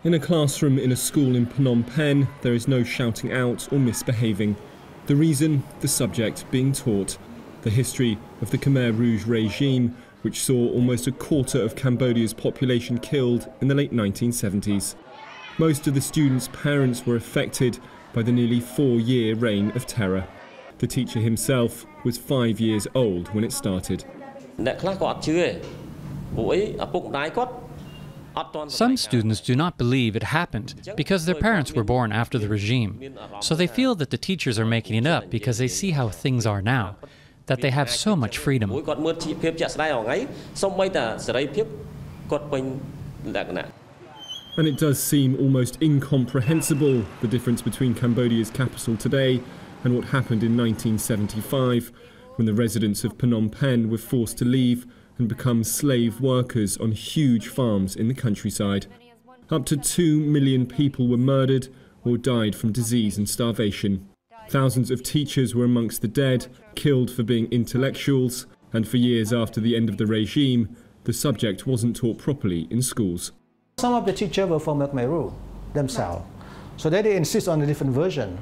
In a classroom in a school in Phnom Penh, there is no shouting out or misbehaving. The reason? The subject being taught. The history of the Khmer Rouge regime, which saw almost a quarter of Cambodia's population killed in the late 1970s. Most of the students' parents were affected by the nearly 4-year reign of terror. The teacher himself was 5 years old when it started. Some students do not believe it happened because their parents were born after the regime. So they feel that the teachers are making it up because they see how things are now, that they have so much freedom. And it does seem almost incomprehensible, the difference between Cambodia's capital today and what happened in 1975, when the residents of Phnom Penh were forced to leave and become slave workers on huge farms in the countryside. Up to 2 million people were murdered or died from disease and starvation. Thousands of teachers were amongst the dead, killed for being intellectuals, and for years after the end of the regime, the subject wasn't taught properly in schools. Some of the teachers were from Khmer Rouge themselves, so they insist on a different version.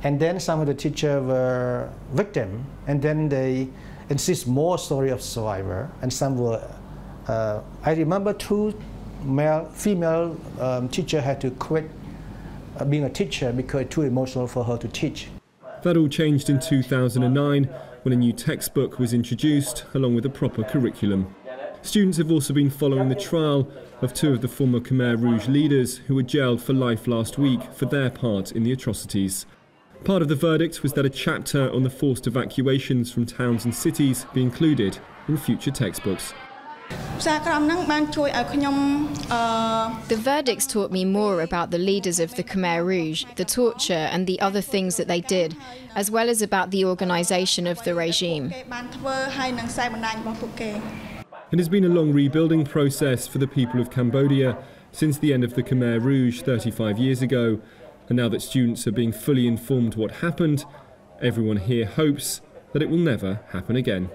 And then some of the teachers were victims, and then they insist more story of survivor, and some were, I remember 2 female teachers had to quit being a teacher because it's too emotional for her to teach. That all changed in 2009 when a new textbook was introduced along with a proper curriculum. Students have also been following the trial of 2 of the former Khmer Rouge leaders who were jailed for life last week for their part in the atrocities. Part of the verdict was that a chapter on the forced evacuations from towns and cities be included in future textbooks. The verdicts taught me more about the leaders of the Khmer Rouge, the torture and the other things that they did, as well as about the organisation of the regime. It has been a long rebuilding process for the people of Cambodia since the end of the Khmer Rouge 35 years ago. And now that students are being fully informed what happened, everyone here hopes that it will never happen again.